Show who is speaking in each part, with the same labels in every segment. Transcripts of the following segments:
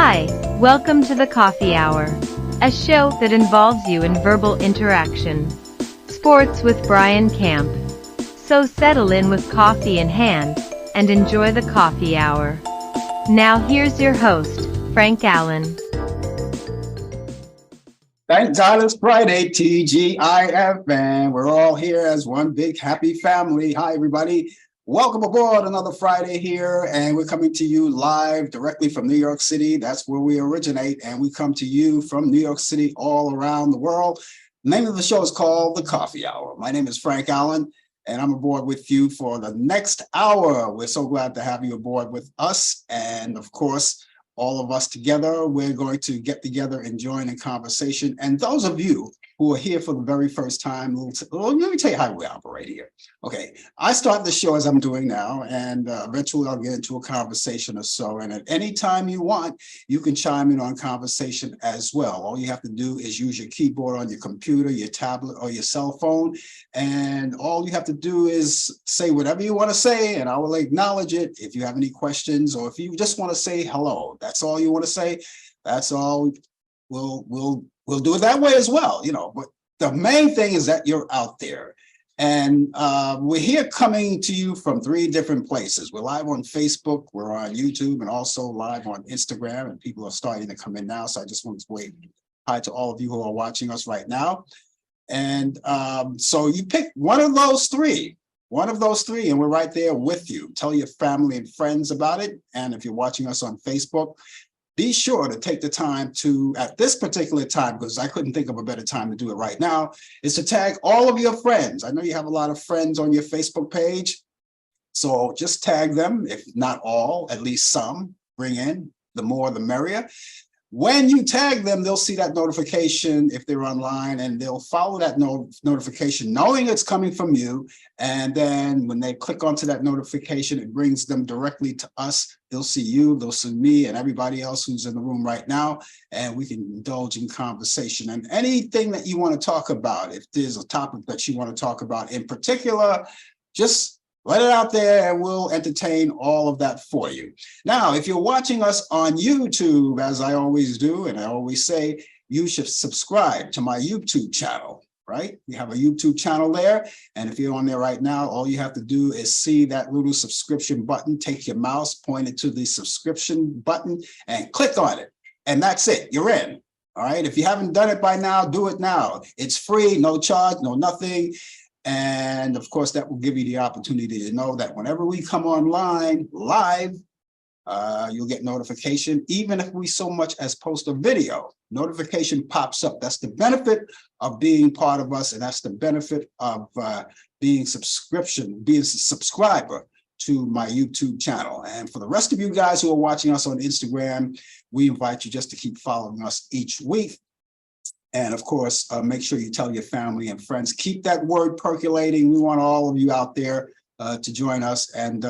Speaker 1: Hi, welcome to the Coffee Hour, a show that involves you in verbal interaction. Sports with Brian Camp. So settle in with coffee in hand and enjoy the Coffee Hour. Now here's your host, Frank Allan.
Speaker 2: Thank God it's Friday, TGIF, and we're all here as one big happy family. Hi, everybody. Welcome aboard another Friday here, and we're coming to you live directly from New York City. That's where we originate, and we come to you from New York City all around the world. The name of the show is called The Coffee Hour. My name is Frank Allan, and I'm aboard with you for the next hour. We're so glad to have you aboard with us, and of course, all of us together, we're going to get together and join in conversation. And those of you who are here for the very first time, let me tell you how we operate here. Okay, I start the show as I'm doing now, and eventually I'll get into a conversation or so. And at any time you want, you can chime in on conversation as well. All you have to do is use your keyboard on your computer, your tablet, or your cell phone. And all you have to do is say whatever you want to say, and I will acknowledge it. If you have any questions, or if you just want to say hello, that's all you want to say. That's all. We'll do it that way as well, but the main thing is that you're out there. And we're here coming to you from 3 different places. We're live on Facebook, we're on YouTube, and also live on Instagram, and people are starting to come in now. So I just want to wave hi to all of you who are watching us right now. And so you pick one of those three, and we're right there with you. Tell your family and friends about it. And if you're watching us on Facebook, be sure to take the time to, at this particular time, because I couldn't think of a better time to do it right now, is to tag all of your friends. I know you have a lot of friends on your Facebook page, so just tag them, if not all, at least some. Bring in, the more the merrier. When you tag them, they'll see that notification if they're online, and they'll follow that notification knowing it's coming from you. And then when they click onto that notification, it brings them directly to us. They'll see you, they'll see me, and everybody else who's in the room right now, and we can indulge in conversation. And anything that you want to talk about, if there's a topic that you want to talk about in particular, just let it out there and we'll entertain all of that for you. Now, if you're watching us on YouTube, as I always do, and I always say, you should subscribe to my YouTube channel, right? We have a YouTube channel there. And if you're on there right now, all you have to do is see that little subscription button, take your mouse, point it to the subscription button and click on it. And that's it, you're in. All right, if you haven't done it by now, do it now. It's free, no charge, no nothing. And of course, that will give you the opportunity to know that whenever we come online live, you'll get notification. Even if we so much as post a video, notification pops up. That's the benefit of being part of us. And that's the benefit of being a subscriber to my YouTube channel. And for the rest of you guys who are watching us on Instagram, we invite you just to keep following us each week. And of course, make sure you tell your family and friends. Keep that word percolating. We want all of you out there to join us and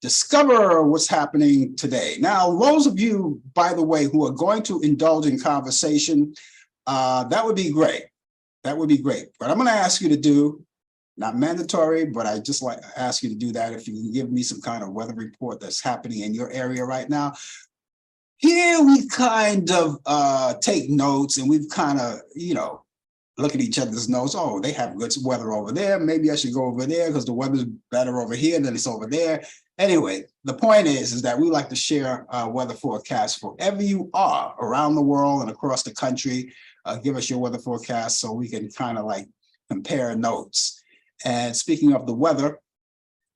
Speaker 2: discover what's happening today. Now, those of you, by the way, who are going to indulge in conversation, that would be great. That would be great. But I'm going to ask you to do, not mandatory, but I just like to ask you to do that if you can give me some kind of weather report that's happening in your area right now. Here we kind of take notes, and we've kind of, look at each other's notes. Oh, they have good weather over there. Maybe I should go over there because the weather's better over here than it's over there. Anyway, the point is that we like to share weather forecasts wherever you are around the world and across the country. Give us your weather forecast so we can kind of like compare notes. And speaking of the weather,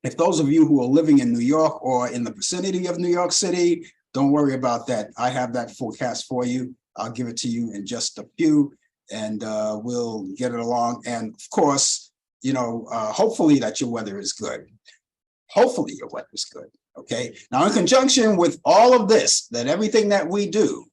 Speaker 2: if those of you who are living in New York or in the vicinity of New York City, don't worry about that. I have that forecast for you. I'll give it to you in just a few, and we'll get it along. And of course, hopefully that your weather is good. Hopefully your weather is good. Okay. Now, in conjunction with all of this, that everything that we do,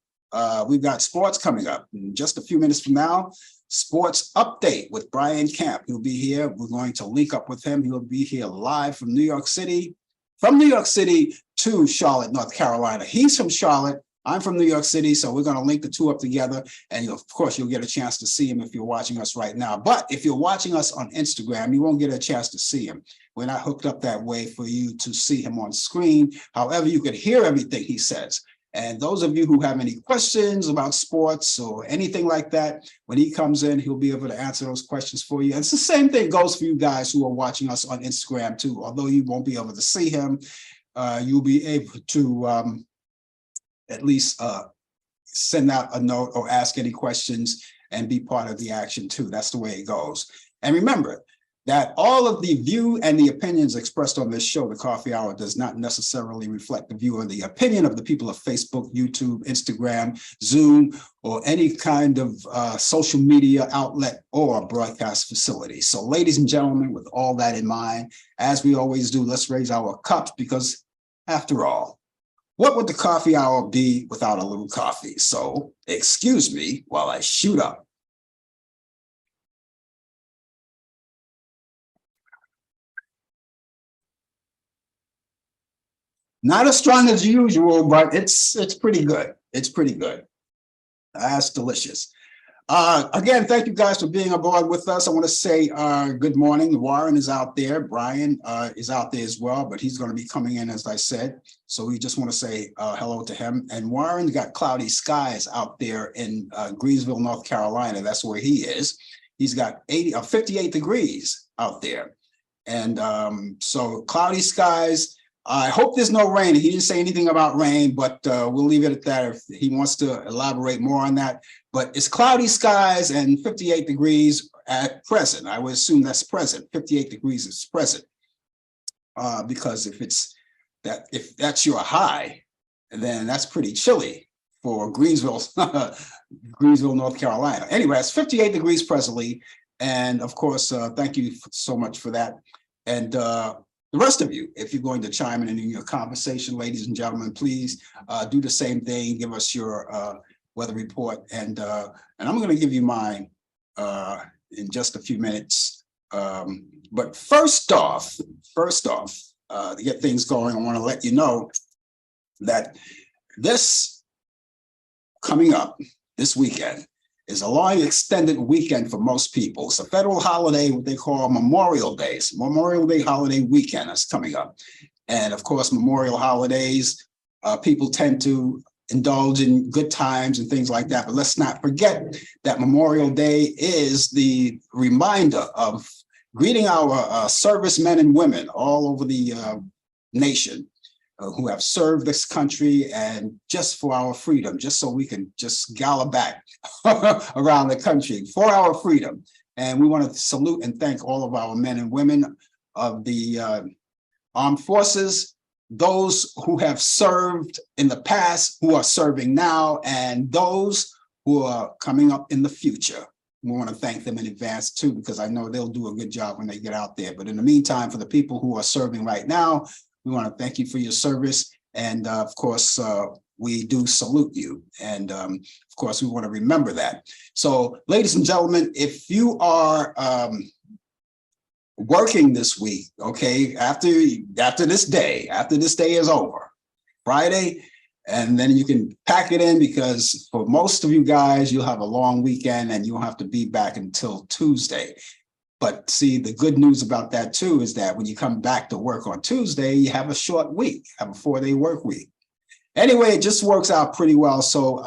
Speaker 2: we've got sports coming up in just a few minutes from now. Sports update with Brian Camp. He'll be here. We're going to link up with him. He'll be here live from New York City. From New York City to Charlotte, North Carolina. He's from Charlotte. I'm from New York City, so we're going to link the two up together. And of course, you'll get a chance to see him if you're watching us right now. But if you're watching us on Instagram, you won't get a chance to see him. We're not hooked up that way for you to see him on screen. However, you could hear everything he says. And those of you who have any questions about sports or anything like that, when he comes in, he'll be able to answer those questions for you. And it's the same thing goes for you guys who are watching us on Instagram too. Although you won't be able to see him, you'll be able to at least send out a note or ask any questions and be part of the action too. That's the way it goes. And remember that all of the view and the opinions expressed on this show, The Coffee Hour, does not necessarily reflect the view or the opinion of the people of Facebook, YouTube, Instagram, Zoom, or any kind of social media outlet or broadcast facility. So ladies and gentlemen, with all that in mind, as we always do, let's raise our cups, because after all, what would the coffee hour be without a little coffee? So excuse me while I shoot up. Not as strong as usual, but it's pretty good. It's pretty good. That's delicious. Again, thank you guys for being aboard with us. I want to say good morning. Warren is out there. Brian is out there as well, but he's going to be coming in, as I said. So we just want to say hello to him. And Warren's got cloudy skies out there in Greensville, North Carolina. That's where he is. He's got 58 degrees out there. And so cloudy skies. I hope there's no rain. He didn't say anything about rain, but we'll leave it at that if he wants to elaborate more on that. But it's cloudy skies and 58 degrees at present. I would assume that's present. 58 degrees is present. Because if that's your high, then that's pretty chilly for Greensville, Greensville, North Carolina. Anyway, it's 58 degrees presently. And of course, thank you so much for that. And the rest of you, if you're going to chime in your conversation, ladies and gentlemen, please do the same thing. Give us your weather report, and I'm going to give you mine in just a few minutes. But first off, to get things going, I want to let you know that this coming up this weekend is a long extended weekend for most people. It's a federal holiday, what they call Memorial Day. It's Memorial Day holiday weekend that's coming up. And of course, Memorial holidays, people tend to indulge in good times and things like that. But let's not forget that Memorial Day is the reminder of greeting our servicemen and women all over the nation who have served this country and just for our freedom, just so we can just gallop back around the country for our freedom. And we want to salute and thank all of our men and women of the armed forces, those who have served in the past, who are serving now, and those who are coming up in the future. We want to thank them in advance too, because I know they'll do a good job when they get out there. But in the meantime, for the people who are serving right now, we want to thank you for your service. And of course, we do salute you. And of course, we want to remember that. So ladies and gentlemen, if you are working this week, okay, after this day is over, Friday, and then you can pack it in, because for most of you guys, you'll have a long weekend and you'll have to be back until Tuesday. But see, the good news about that too is that when you come back to work on Tuesday, you have a short week, have a 4-day work week. Anyway, it just works out pretty well. So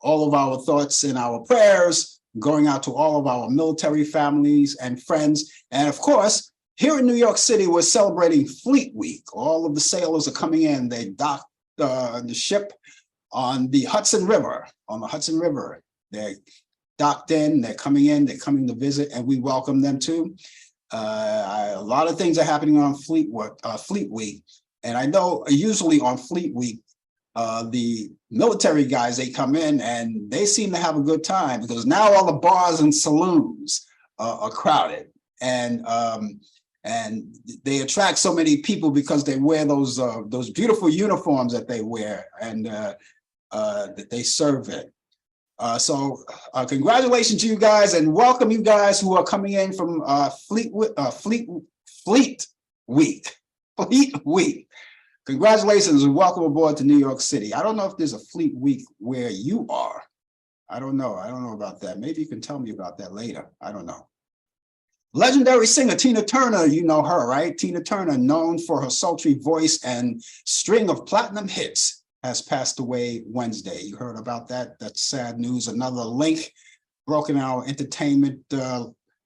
Speaker 2: all of our thoughts and our prayers going out to all of our military families and friends. And of course, here in New York City, we're celebrating Fleet Week. All of the sailors are coming in. They docked the ship on the Hudson River, They're docked in, they're coming in, they're coming to visit, and we welcome them too. A lot of things are happening on Fleet Week. And I know usually on Fleet Week, the military guys, they come in and they seem to have a good time, because now all the bars and saloons are crowded. And they attract so many people because they wear those beautiful uniforms that they wear and that they serve in. So congratulations to you guys, and welcome you guys who are coming in from Fleet Week. Congratulations and welcome aboard to New York City. I don't know if there's a Fleet Week where you are. I don't know about that. Maybe you can tell me about that later. I don't know. Legendary singer Tina Turner, you know her, right? Tina Turner, known for her sultry voice and string of platinum hits, has passed away Wednesday. You heard about that? That's sad news. Another link broken in our entertainment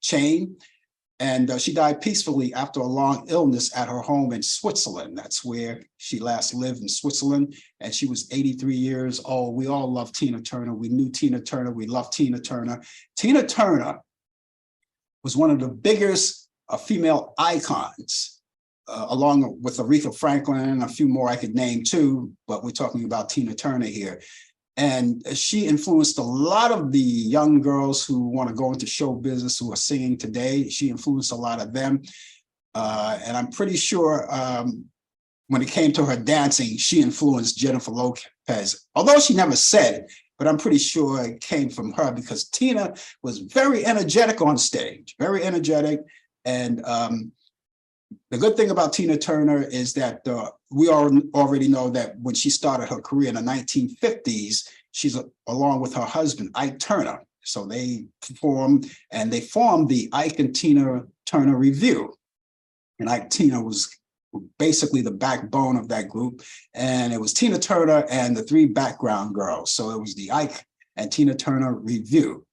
Speaker 2: chain. And she died peacefully after a long illness at her home in Switzerland. That's where she last lived, in Switzerland. And she was 83 years old. We all love Tina Turner. We knew Tina Turner. We love Tina Turner. Tina Turner was one of the biggest female icons, along with Aretha Franklin and a few more I could name too, but we're talking about Tina Turner here. And she influenced a lot of the young girls who want to go into show business, who are singing today. She influenced a lot of them. And I'm pretty sure when it came to her dancing, she influenced Jennifer Lopez, although she never said it, but I'm pretty sure it came from her, because Tina was very energetic on stage, very energetic. And the good thing about Tina Turner is that we already know that when she started her career in the 1950s, she's along with her husband, Ike Turner. So they formed the Ike and Tina Turner Review. And Ike Tina was basically the backbone of that group. And it was Tina Turner and the three background girls. So it was the Ike and Tina Turner Review.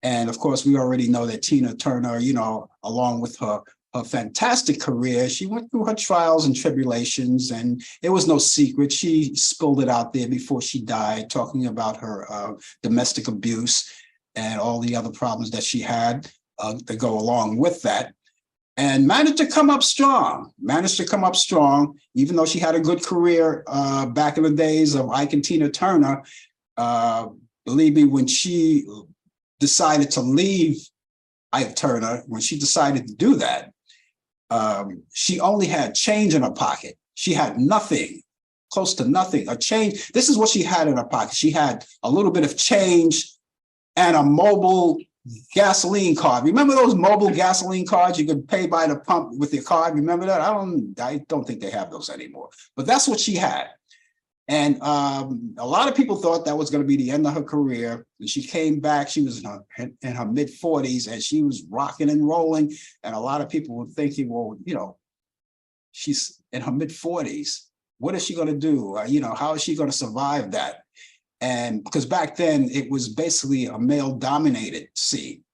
Speaker 2: And of course, we already know that Tina Turner, you know, along with her fantastic career, she went through her trials and tribulations, and it was no secret. She spilled it out there before she died, talking about her domestic abuse and all the other problems that she had to go along with that, and managed to come up strong, even though she had a good career back in the days of Ike and Tina Turner. Believe me, when she decided to leave Ike Turner, when she decided to do that, she only had change in her pocket. She had nothing, close to nothing, a change. This is what she had in her pocket. She had a little bit of change and a mobile gasoline card. Remember those mobile gasoline cards you could pay by the pump with your card? Remember that? I don't think they have those anymore, but that's what she had. And a lot of people thought that was going to be the end of her career. And she came back. She was in her mid 40s, and she was rocking and rolling. And a lot of people were thinking, well, you know, she's in her mid 40s. What is she going to do? You know, how is she going to survive that? And because back then it was basically a male dominated scene.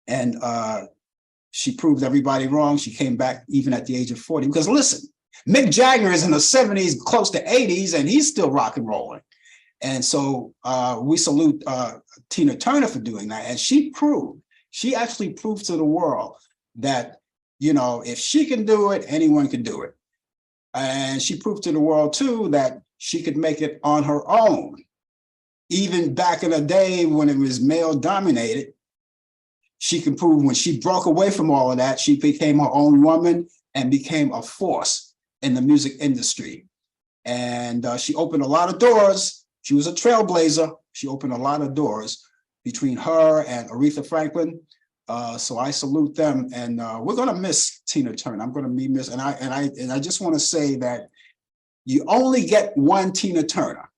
Speaker 2: And she proved everybody wrong. She came back even at the age of 40. Because listen, Mick Jagger is in the 70s, close to 80s, and he's still rock and rolling. And so we salute Tina Turner for doing that. And she actually proved to the world that, you know, if she can do it, anyone can do it. And she proved to the world too that she could make it on her own. Even back in the day when it was male dominated, she can prove when she broke away from all of that, she became her own woman and became a force in the music industry. And she opened a lot of doors. She was a trailblazer. She opened a lot of doors between her and Aretha Franklin. So I salute them, and we're going to miss Tina Turner. I'm going to be missed, and I just want to say that you only get one Tina Turner.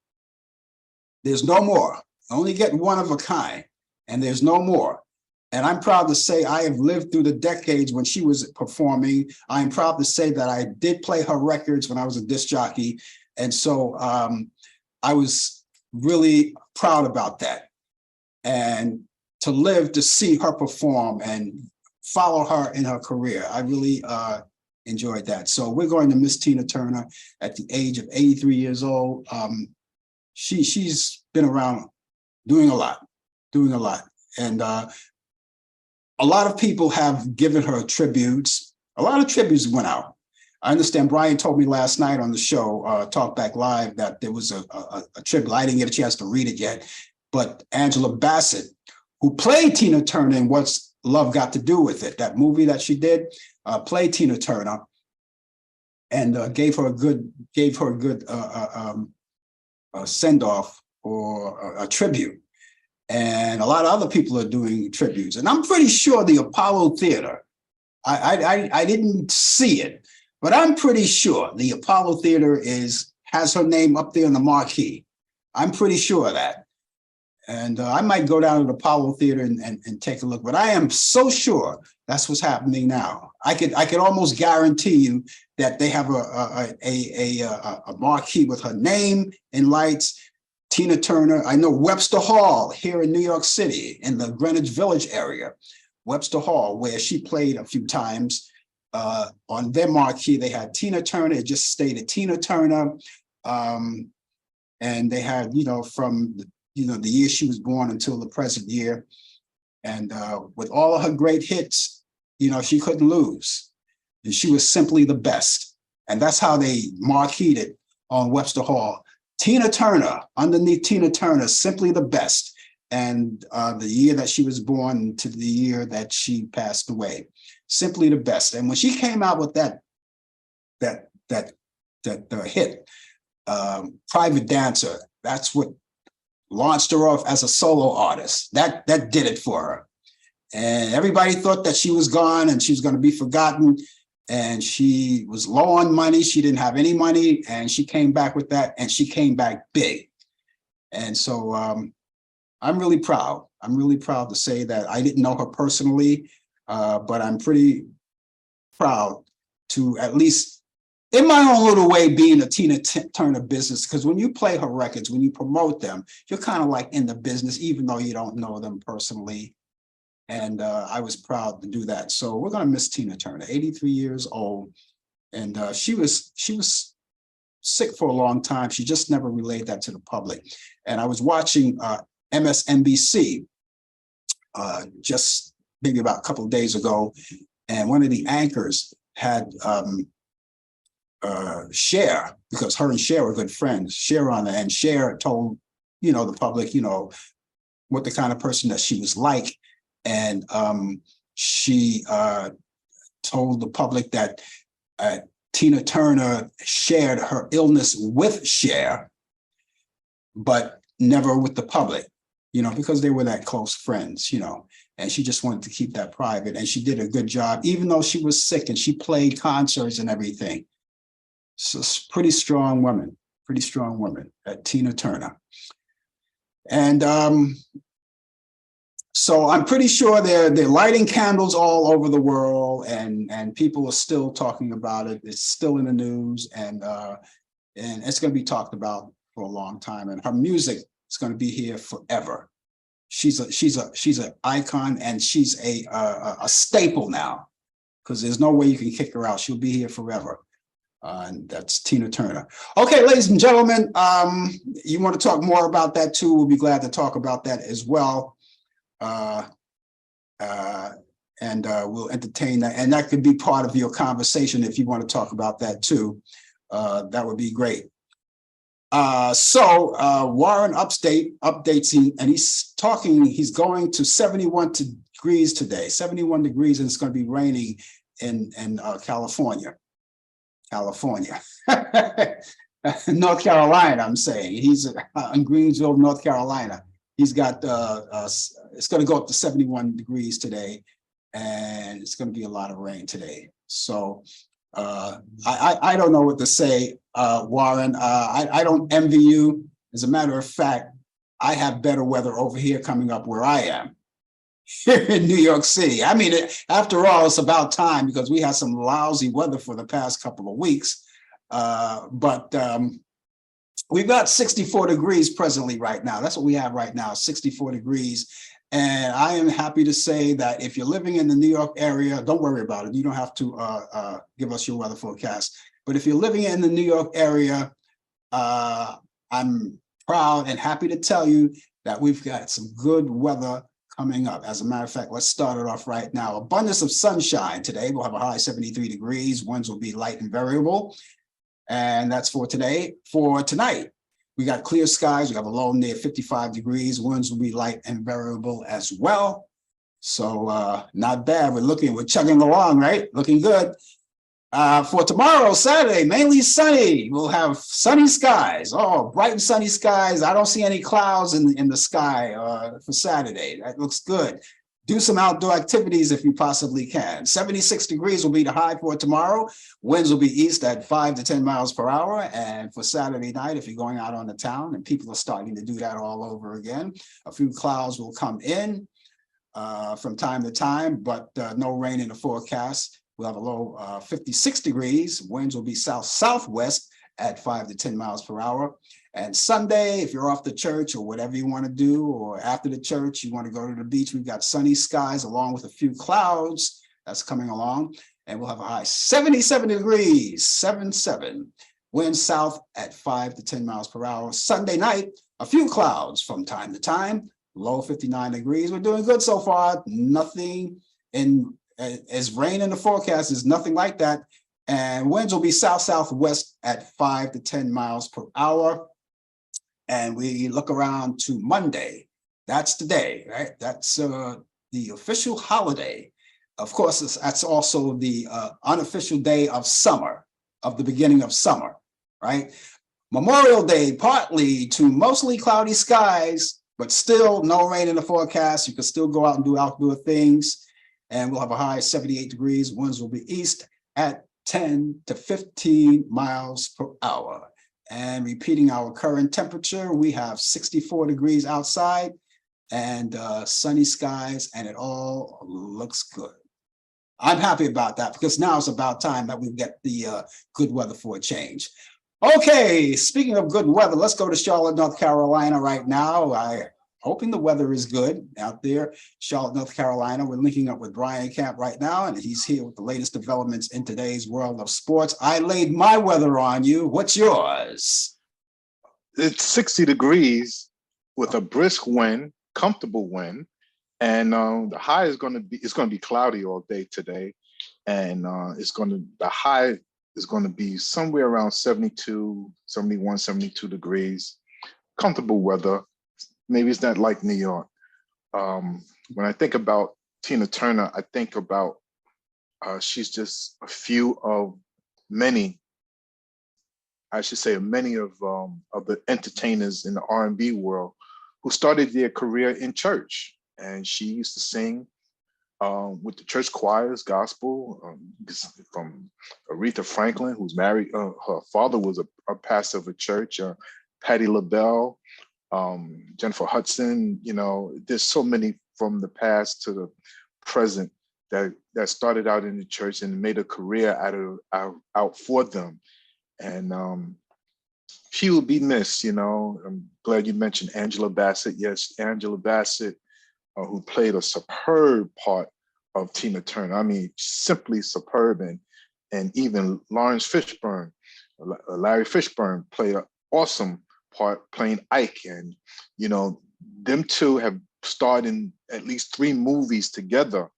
Speaker 2: There's no more. You only get one of a kind, and there's no more. And I'm proud to say I have lived through the decades when she was performing. I'm proud to say that I did play her records when I was a disc jockey. And so I was really proud about that. And to live to see her perform and follow her in her career, I really enjoyed that. So we're going to miss Tina Turner at the age of 83 years old. She's been around doing a lot. And a lot of people have given her tributes. A lot of tributes went out. I understand Brian told me last night on the show, Talk Back Live, that there was a tribute. I didn't get a chance to read it yet, but Angela Bassett, who played Tina Turner in What's Love Got to Do with It, that movie that she did, played Tina Turner, and gave her a good send off or a tribute. And a lot of other people are doing tributes. And I'm pretty sure the Apollo Theater, I didn't see it, but I'm pretty sure the Apollo Theater has her name up there in the marquee. I'm pretty sure of that. And I might go down to the Apollo Theater and take a look, but I am so sure that's what's happening now. I could almost guarantee you that they have a marquee with her name in lights. Tina Turner. I know Webster Hall here in New York City in the Greenwich Village area. Webster Hall, where she played a few times. On their marquee, they had Tina Turner. It just stated Tina Turner. And they had, from the year she was born until the present year. And with all of her great hits, she couldn't lose. And she was simply the best. And that's how they marqueed it on Webster Hall. Tina Turner, underneath Tina Turner, simply the best. And the year that she was born to the year that she passed away, simply the best. And when she came out with that hit, Private Dancer, that's what launched her off as a solo artist. That did it for her. And everybody thought that she was gone and she was going to be forgotten. And she was low on money. She didn't have any money. And she came back with that. And she came back big. And so I'm really proud. I'm really proud to say that I didn't know her personally, but I'm pretty proud to at least, in my own little way, being a Tina Turner business, because when you play her records, when you promote them, you're kind of like in the business, even though you don't know them personally. And I was proud to do that. So we're going to miss Tina Turner, 83 years old. And she was sick for a long time. She just never relayed that to the public. And I was watching MSNBC just maybe about a couple of days ago. And one of the anchors had Cher, because her and Cher were good friends, Cher on there, and Cher told, the public, what the kind of person that she was like. And she told the public that Tina Turner shared her illness with Cher, but never with the public, because they were that close friends, and she just wanted to keep that private. And she did a good job, even though she was sick, and she played concerts and everything. So pretty strong woman, Tina Turner. And so I'm pretty sure they're lighting candles all over the world, and people are still talking about it. It's still in the news, and it's going to be talked about for a long time. And her music is going to be here forever. She's an icon, and she's a staple now, because there's no way you can kick her out. She'll be here forever. And that's Tina Turner. Okay, ladies and gentlemen, you want to talk more about that too? We'll be glad to talk about that as well. And we'll entertain that. And that could be part of your conversation if you want to talk about that too. That would be great. So Warren updates, and he's going to 71 degrees today, 71 degrees, and it's going to be raining in California. North Carolina, I'm saying. He's in Greensville, North Carolina. He's got, it's going to go up to 71 degrees today, and it's going to be a lot of rain today. So I don't know what to say, Warren. I don't envy you. As a matter of fact, I have better weather over here coming up where I am, here in New York City. I mean, after all, it's about time, because we had some lousy weather for the past couple of weeks. But we've got 64 degrees presently right now. That's what we have right now, 64 degrees. And I am happy to say that if you're living in the New York area, don't worry about it. You don't have to give us your weather forecast. But if you're living in the New York area, I'm proud and happy to tell you that we've got some good weather coming up. As a matter of fact, let's start it off right now. Abundance of sunshine today. We'll have a high 73 degrees. Winds will be light and variable. And that's for today. For tonight, we got clear skies. We have a low near 55 degrees. Winds will be light and variable as well. So not bad. We're chugging along, right? Looking good. For tomorrow, Saturday, mainly sunny. We'll have sunny skies. Oh, bright and sunny skies. I don't see any clouds in the sky for Saturday. That looks good. do some outdoor activities if you possibly can. 76 degrees will be the high for tomorrow. Winds will be east at 5 to 10 miles per hour. And for Saturday night, if you're going out on the town, and people are starting to do that all over again, a few clouds will come in from time to time, but no rain in the forecast. We'll have a low 56 degrees. Winds will be south-southwest at 5 to 10 miles per hour. And Sunday, if you're off to church or whatever you want to do, or after the church, you want to go to the beach, we've got sunny skies along with a few clouds that's coming along. And we'll have a high 77 degrees, 77. Wind south at 5 to 10 miles per hour. Sunday night, a few clouds from time to time, low 59 degrees. We're doing good so far. Nothing as rain in the forecast is nothing like that. And winds will be south-southwest at 5 to 10 miles per hour. And we look around to Monday. That's the day, right? That's the official holiday. Of course, that's also the unofficial day of summer, of the beginning of summer, right? Memorial Day, partly to mostly cloudy skies, but still no rain in the forecast. You can still go out and do outdoor things. And we'll have a high 78 degrees. Winds will be east at 10 to 15 miles per hour. And repeating our current temperature, we have 64 degrees outside and sunny skies, and it all looks good. I'm happy about that because now it's about time that we get the good weather for a change. Okay, speaking of good weather, let's go to Charlotte, North Carolina right now. I'm hoping the weather is good out there. Charlotte, North Carolina. We're linking up with Brian Camp right now, and he's here with the latest developments in today's world of sports. I laid my weather on you. What's yours?
Speaker 3: It's 60 degrees with a brisk wind, comfortable wind, and the high is going to be cloudy all day today, and the high is going to be somewhere around 72, 71, 72 degrees. Comfortable weather. Maybe it's not like New York. When I think about Tina Turner, I think about she's just a few of many, I should say, many of the entertainers in the R&B world who started their career in church. And she used to sing with the church choirs, gospel, from Aretha Franklin, who's married. Her father was a pastor of a church. Patti LaBelle, Jennifer Hudson. You know, there's so many from the past to the present that started out in the church and made a career out for them. And she will be missed. You know, I'm glad you mentioned Angela Bassett. Yes, Angela Bassett, who played a superb part of Tina Turner. I mean, simply superb. And even Lawrence Fishburne, Larry Fishburne, played an awesome part playing Ike. And, you know, them two have starred in at least 3 movies together.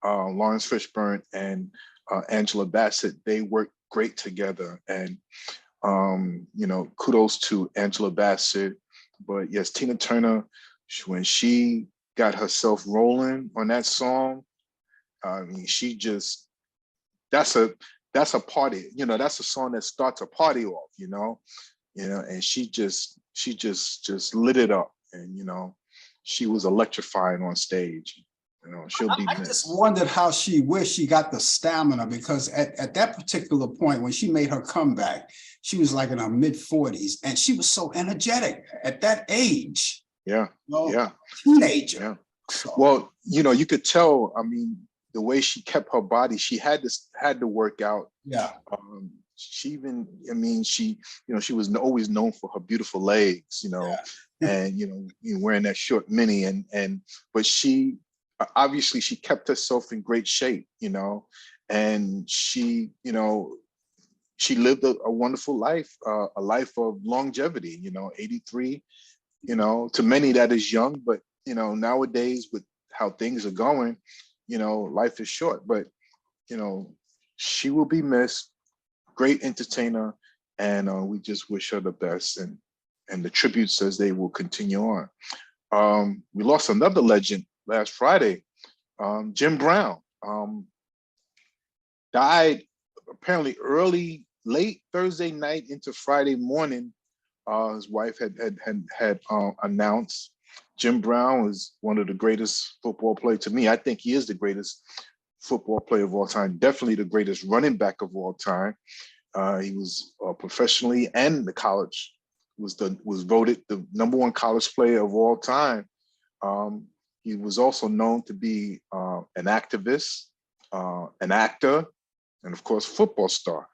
Speaker 3: Lawrence Fishburne and Angela Bassett, they work great together. And, you know, kudos to Angela Bassett. But yes, Tina Turner, when she got herself rolling on that song, I mean, that's a party, you know, that's a song that starts a party off, you know, and she just lit it up. And, you know, she was electrifying on stage. You know, she'll be
Speaker 2: I
Speaker 3: missed.
Speaker 2: just wondered how she wished she got the stamina, because at that particular point when she made her comeback, she was like in her mid-40s and she was so energetic at that age.
Speaker 3: Yeah, yeah.
Speaker 2: Teenager.
Speaker 3: Yeah.
Speaker 2: So.
Speaker 3: Well, you know, you could tell, I mean, the way she kept her body, she had to work out.
Speaker 2: Yeah.
Speaker 3: She even, I mean, she was always known for her beautiful legs, you know, yeah. And, you know, wearing that short mini but she, obviously she kept herself in great shape, you know, and she, you know, she lived a wonderful life, a life of longevity, you know, 83, you know, to many that is young, but, you know, nowadays with how things are going, you know, life is short, but, you know, she will be missed. Great entertainer, and we just wish her the best, and the tribute says they will continue on. We lost another legend last Friday. Jim Brown died apparently late Thursday night into Friday morning. His wife had announced, Jim Brown was one of the greatest football players to me. I think he is the greatest football player of all time, definitely the greatest running back of all time. He was professionally and the college was voted the #1 college player of all time. Um, he was also known to be an activist, an actor, and of course, football star.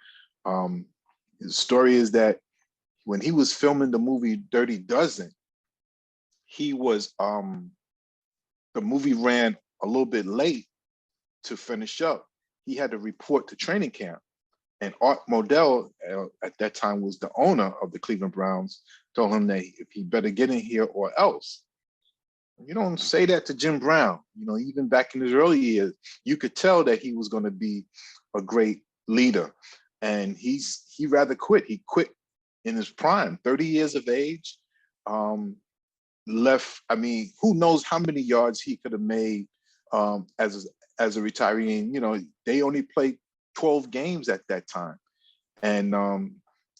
Speaker 3: His story is that when he was filming the movie Dirty Dozen, he was the movie ran a little bit late to finish up. He had to report to training camp. And Art Modell, at that time, was the owner of the Cleveland Browns, told him that if he better get in here or else. You don't say that to Jim Brown. You know, even back in his early years, you could tell that he was going to be a great leader. And he rather quit. He quit in his prime, 30 years of age. Left, I mean, who knows how many yards he could have made as a retiree. And, you know, they only played 12 games at that time. And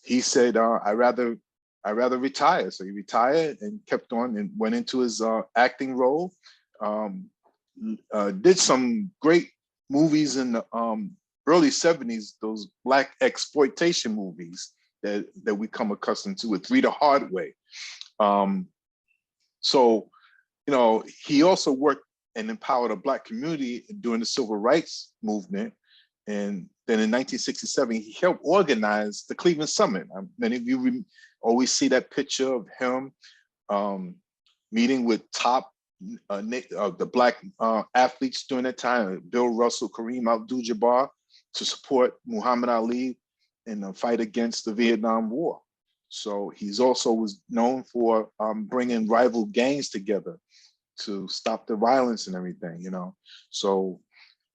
Speaker 3: he said, I rather retire. So he retired and kept on and went into his acting role. Did some great movies in the early 70s, those Black exploitation movies that we come accustomed to with Rita Hardway. So, you know, he also worked and empowered a Black community during the Civil Rights movement. And then in 1967, he helped organize the Cleveland Summit. Many of you always see that picture of him meeting with top the Black athletes during that time, Bill Russell, Kareem Abdul-Jabbar, to support Muhammad Ali in the fight against the Vietnam War. So he's also was known for bringing rival gangs together to stop the violence and everything, you know. So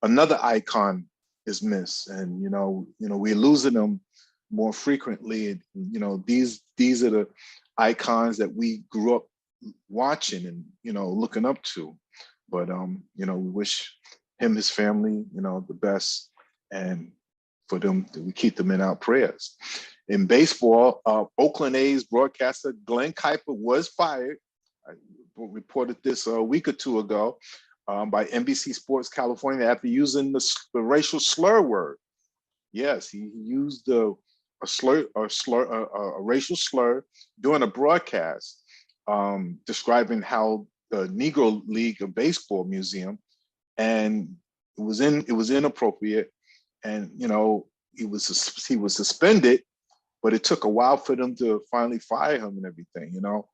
Speaker 3: another icon is missed, and you know, we're losing them more frequently. And, you know, these are the icons that we grew up watching and, you know, looking up to. But you know, we wish him, his family, you know, the best, and for them, we keep them in our prayers. In baseball, Oakland A's broadcaster Glenn Kuiper was fired. I reported this a week or two ago by NBC Sports California after using the racial slur word. Yes, he used a racial slur during a broadcast, describing how the Negro League of Baseball Museum, and it was inappropriate, and you know, he was suspended, but it took a while for them to finally fire him and everything, you know.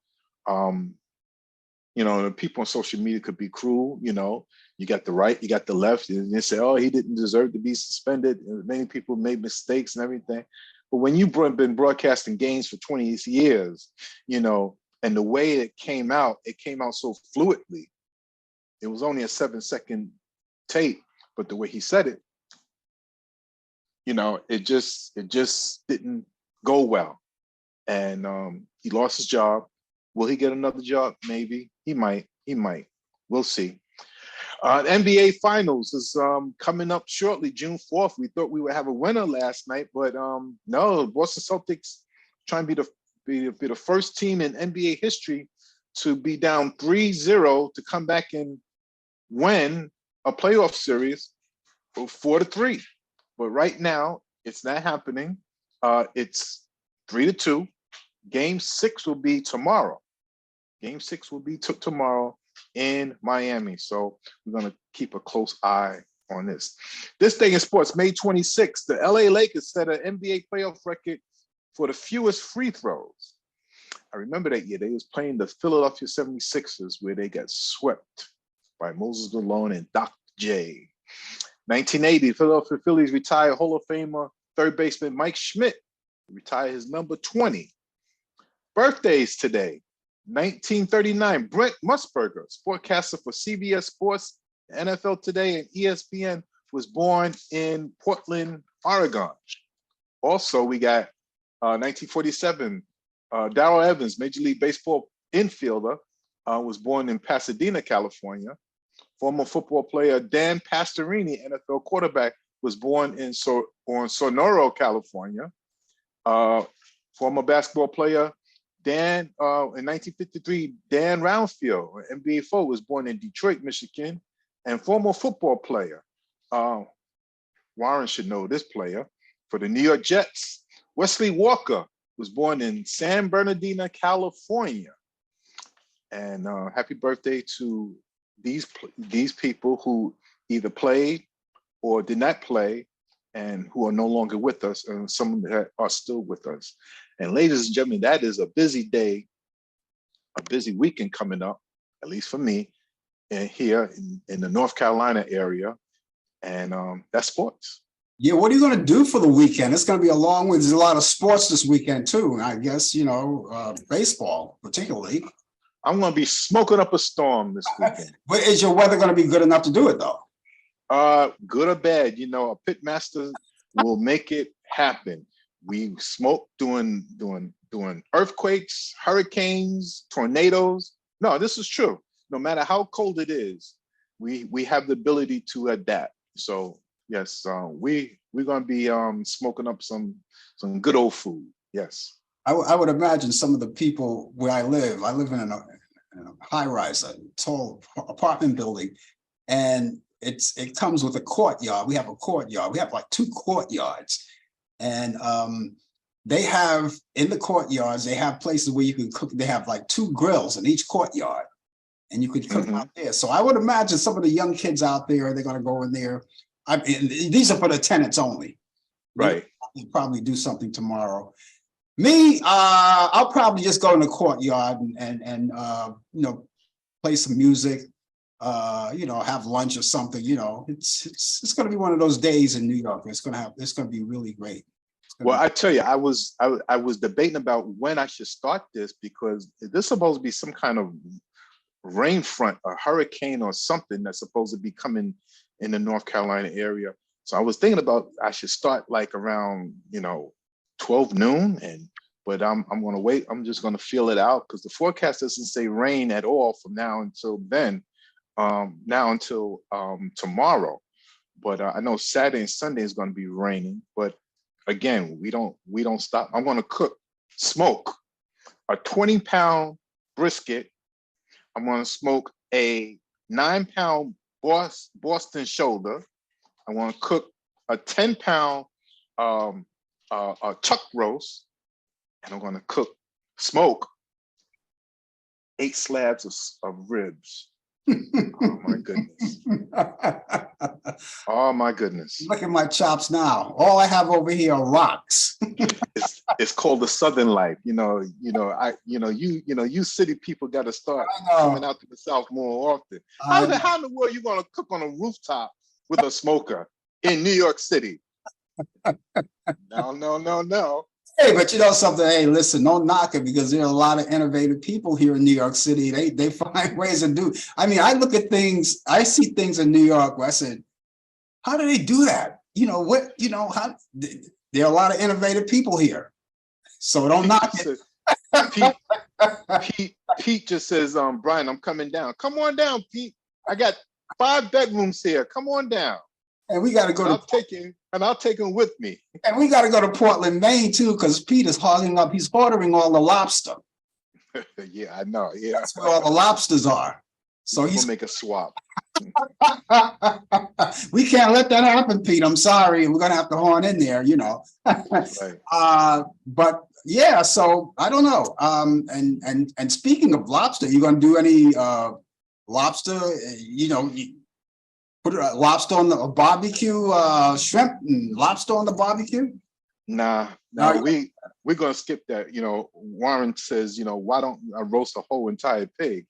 Speaker 3: You know, people on social media could be cruel, you know. You got the right, you got the left, and they say, oh, he didn't deserve to be suspended. And many people made mistakes and everything. But when you've been broadcasting games for 20 years, you know, and the way it came out so fluidly. It was only a 7-second tape, but the way he said it, you know, it just didn't go well. And he lost his job. Will he get another job? Maybe. He might. We'll see. NBA Finals is coming up shortly, June 4th. We thought we would have a winner last night, but no, Boston Celtics trying to be the first team in NBA history to be down 3-0 to come back and win a playoff series 4-3. But right now, it's not happening. It's 3-2. Game 6 will be tomorrow. Game 6 will be tomorrow in Miami. So we're going to keep a close eye on this. This day in sports, May 26th, the LA Lakers set an NBA playoff record for the fewest free throws. I remember that year. They was playing the Philadelphia 76ers, where they got swept by Moses Malone and Dr. J. 1980, Philadelphia Phillies retired Hall of Famer third baseman Mike Schmidt, retired his number 20. Birthdays today. 1939, Brent Musburger, sportcaster for CBS Sports, NFL Today, and ESPN, was born in Portland, Oregon. Also, we got 1947, Darrell Evans, Major League Baseball infielder, was born in Pasadena, California. Former football player Dan Pastorini, NFL quarterback, was born in Sonora, California. Former basketball player In 1953, Dan Roundfield, an NBA forward, was born in Detroit, Michigan, and former football player. Warren should know this player. For the New York Jets, Wesley Walker was born in San Bernardino, California. And happy birthday to these people who either played or did not play and who are no longer with us, and some that are still with us. And ladies and gentlemen, that is a busy day, a busy weekend coming up, at least for me, and here in the North Carolina area. And that's sports.
Speaker 2: Yeah, what are you going to do for the weekend? It's going to be a long week. There's a lot of sports this weekend too. I guess, baseball particularly.
Speaker 3: I'm going to be smoking up a storm this weekend.
Speaker 2: But is your weather going to be good enough to do it though?
Speaker 3: Good or bad, a pit master will make it happen. We smoke doing earthquakes, hurricanes, tornadoes. No, this is true. No matter how cold it is, we have the ability to adapt. So yes, we're gonna be smoking up some good old food. Yes.
Speaker 2: I would imagine some of the people where I live in a high-rise, a tall apartment building, and it comes with a courtyard. We have a courtyard. We have like 2 courtyards, and they have in the courtyards, they have places where you can cook. They have like 2 grills in each courtyard, and you could cook out there. So I would imagine some of the young kids out there, they're going to go in there. I mean, these are for the tenants only.
Speaker 3: Right.
Speaker 2: They'll probably do something tomorrow. Me, I'll probably just go in the courtyard and play some music, have lunch or something. It's going to be one of those days in New York. It's going to be really great.
Speaker 3: Well, I tell you, I was debating about when I should start this, because this is supposed to be some kind of rain front, a hurricane or something that's supposed to be coming in the North Carolina area. So I was thinking about I should start like around 12 noon, but I'm going to wait. I'm just going to feel it out, because the forecast doesn't say rain at all from now until then, until tomorrow. But I know Saturday and Sunday is going to be raining. But again, we don't stop. I'm going to smoke a 20-pound brisket. I'm going to smoke a 9-pound Boston shoulder. I want to cook a 10-pound chuck roast, and I'm going to smoke 8 slabs of ribs. Oh my goodness! Oh my goodness!
Speaker 2: Look at my chops now. All I have over here are rocks.
Speaker 3: It's called the Southern life. You city people got to start coming out to the South more often. How in the world are you going to cook on a rooftop with a smoker in New York City? No.
Speaker 2: Hey, but you know something? Hey, listen, don't knock it, because there are a lot of innovative people here in New York City. They find ways to do. I mean, I look at things, I see things in New York where I said, how do they do that? How there are a lot of innovative people here. So don't knock it.
Speaker 3: Pete just says, Brian, I'm coming down. Come on down, Pete. I got 5 bedrooms here. Come on down.
Speaker 2: And we got to go
Speaker 3: I'll take him with me.
Speaker 2: And we got to go to Portland, Maine too, because Pete is he's ordering all the lobster.
Speaker 3: Yeah, I know. Yeah,
Speaker 2: that's where all the lobsters are. So he's
Speaker 3: make a swap.
Speaker 2: We can't let that happen, Pete. I'm sorry. We're gonna have to horn in there,
Speaker 3: Right.
Speaker 2: But yeah, so I don't know. And speaking of lobster, you gonna do any lobster? Put a lobster on the barbecue, shrimp and lobster on the barbecue?
Speaker 3: Nah, we're gonna skip that. Warren says, why don't I roast a whole entire pig?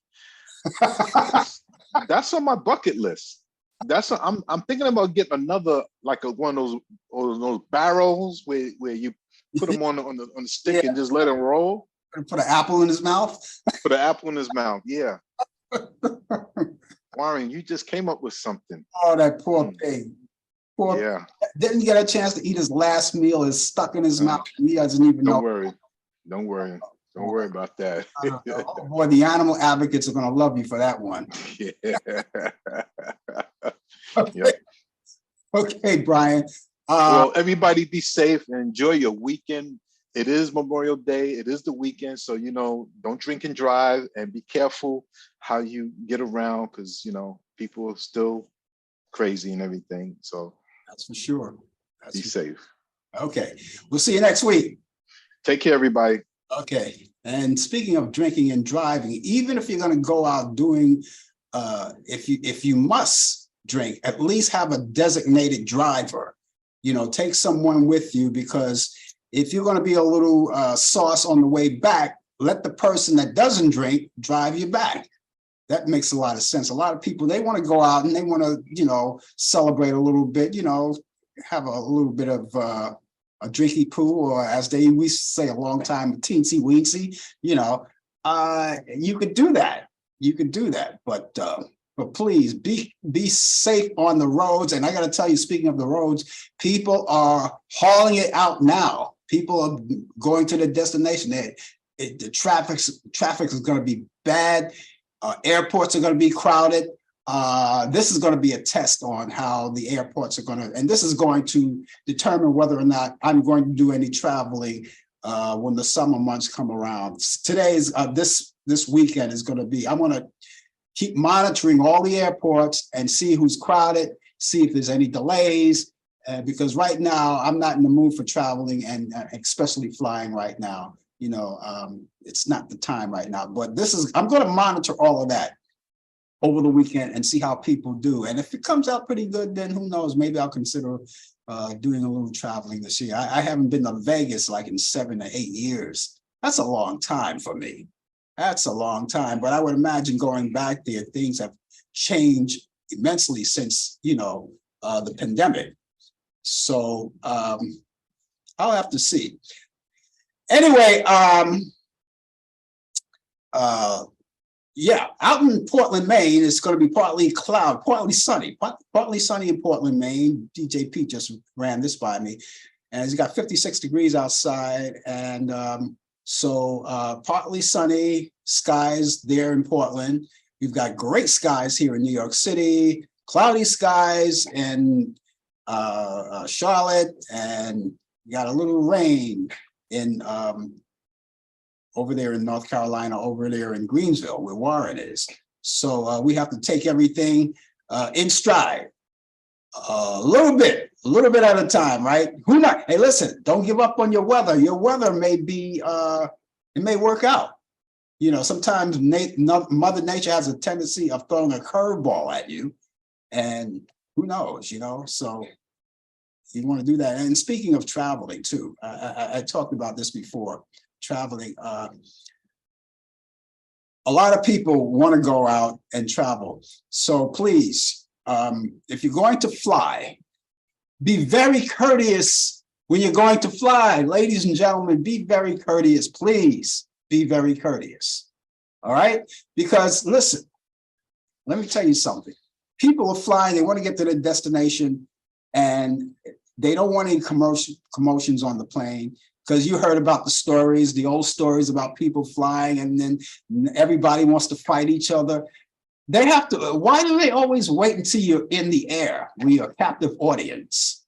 Speaker 3: That's on my bucket list. I'm thinking about getting another, like one of those barrels where you put them on the stick and just let them roll.
Speaker 2: Put an apple in his mouth.
Speaker 3: Put an apple in his mouth. Yeah. Warren, you just came up with something.
Speaker 2: Oh, that poor pig.
Speaker 3: Yeah.
Speaker 2: Didn't get a chance to eat his last meal. It's stuck in his mouth. He doesn't even know.
Speaker 3: Don't worry about that.
Speaker 2: Oh, boy, the animal advocates are going to love you for that one.
Speaker 3: Yeah.
Speaker 2: Okay. Yep. Okay, Brian.
Speaker 3: Well, everybody be safe and enjoy your weekend. it is Memorial Day. It is the weekend. So, don't drink and drive, and be careful how you get around, because, people are still crazy and everything. So
Speaker 2: That's for sure.
Speaker 3: be safe.
Speaker 2: Okay. We'll see you next week.
Speaker 3: Take care, everybody.
Speaker 2: Okay. And speaking of drinking and driving, even if you're going to go out doing, if you must drink, at least have a designated driver. Take someone with you, because if you're going to be a little sauce on the way back, let the person that doesn't drink drive you back. That makes a lot of sense. A lot of people, they want to go out and they want to, celebrate a little bit, have a little bit of a drinky poo, or as we say a long time, teensy weensy, you could do that. You could do that. But please be safe on the roads. And I got to tell you, speaking of the roads, people are hauling it out now. People are going to their destination. The traffic is going to be bad. Airports are going to be crowded. This is going to be a test on how the airports are going to, and this is going to determine whether or not I'm going to do any traveling when the summer months come around. Today's this weekend is going to be, I'm going to keep monitoring all the airports and see who's crowded, see if there's any delays, because right now I'm not in the mood for traveling, and especially flying right now. It's not the time right now, but I'm going to monitor all of that over the weekend and see how people do. And if it comes out pretty good, then who knows, maybe I'll consider doing a little traveling this year. I haven't been to Vegas like in 7 to 8 years. That's a long time for me. That's a long time, but I would imagine going back there, things have changed immensely since, the pandemic. So I'll have to see. Anyway, yeah, out in Portland, Maine, it's going to be partly sunny in Portland, Maine. DJ Pete just ran this by me, and it's got 56 degrees outside, and so partly sunny skies there in Portland. We've got great skies here in New York City, cloudy skies in Charlotte, and we got a little rain in over there in North Carolina, over there in Greensville, where Warren is. So we have to take everything in stride, a little bit at a time, right? Who not? Hey, listen, don't give up on your weather. Your weather may be, it may work out. Sometimes Mother Nature has a tendency of throwing a curveball at you, and who knows, so you want to do that. And speaking of traveling too, I talked about this before. Traveling, a lot of people want to go out and travel. So please, if you're going to fly, be very courteous when you're going to fly. Ladies and gentlemen, be very courteous, please. Be very courteous. All right? Because listen, let me tell you something. People are flying, they want to get to their destination, and they don't want any commotions on the plane. Because you heard about the old stories about people flying, and then everybody wants to fight each other. They have to, why do they always wait until you're in the air when you're a captive audience?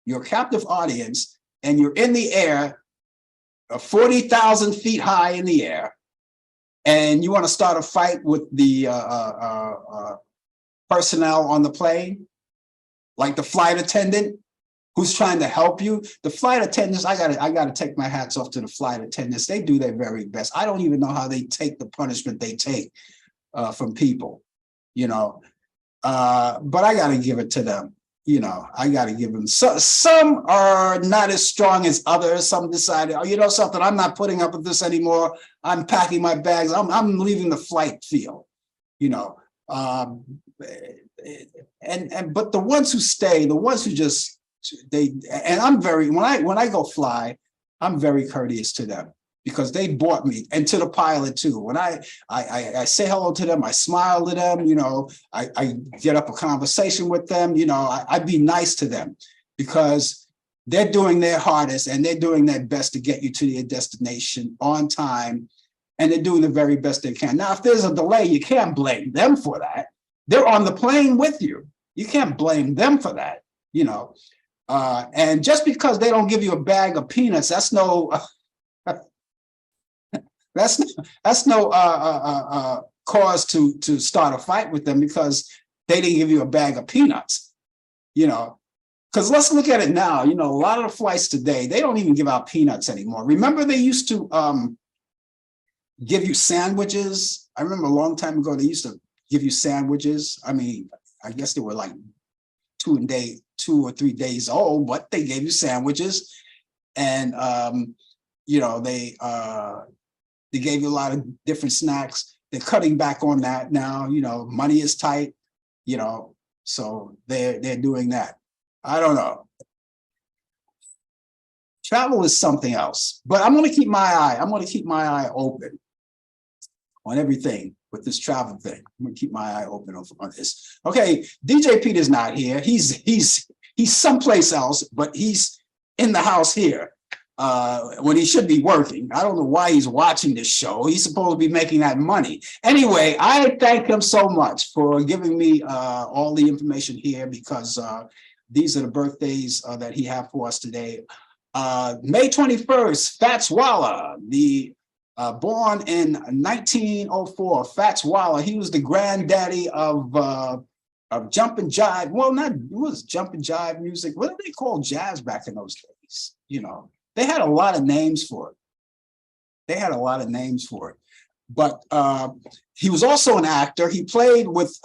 Speaker 2: You're a captive audience, and you're in the air, 40,000 feet high in the air, and you want to start a fight with the personnel on the plane, like the flight attendant, who's trying to help you. The flight attendants, I gotta take my hats off to the flight attendants. They do their very best. I don't even know how they take the punishment they take from people, but I gotta give it to them. I gotta give them. So, some are not as strong as others. Some decided, something, I'm not putting up with this anymore. I'm packing my bags. I'm leaving the flight field, but the ones who stay, the ones who just, I'm very, when I go fly, I'm very courteous to them, because they bought me, and to the pilot too. When I say hello to them, I smile to them, I get up a conversation with them, I be nice to them, because they're doing their hardest and they're doing their best to get you to your destination on time, and they're doing the very best they can. Now, if there's a delay, you can't blame them for that. They're on the plane with you. You can't blame them for that, and just because they don't give you a bag of peanuts, that's no That's no cause to start a fight with them because they didn't give you a bag of peanuts, you know. Because let's look at it now. You know, a lot of the flights today, they don't even give out peanuts anymore. Remember, they used to give you sandwiches. I remember a long time ago, they used to give you sandwiches. I mean, I guess they were like 2 or 3 days old, but they gave you sandwiches. And, you know, they gave you a lot of different snacks. They're cutting back on that now. You know, money is tight, you know, so they're doing that. I don't know. Travel is something else, but I'm going to keep my eye open on everything with this travel thing. I'm going to keep my eye open on this. Okay, DJ Peter's not here. He's someplace else, but he's in the house here when he should be working. I don't know why he's watching this show. He's supposed to be making that money. Anyway, I thank him so much for giving me all the information here because these are the birthdays that he had for us today. May 21st, Fats Waller, born in 1904. Fats Waller, he was the granddaddy of jumping jive. Well, it was jumping jive music. What did they call jazz back in those days? You know, they had a lot of names for it. But he was also an actor. He played with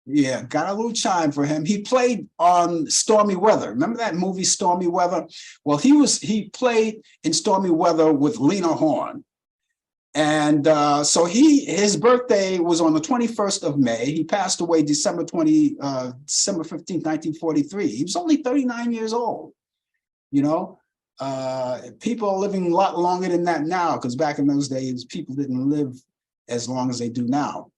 Speaker 2: yeah, got a little chime for him. He played on Stormy Weather. Remember that movie Stormy Weather? Well, he played in Stormy Weather with Lena Horne. And so his birthday was on the 21st of May. He passed away December 15th, 1943. He was only 39 years old. You know, people are living a lot longer than that now because back in those days, people didn't live as long as they do now.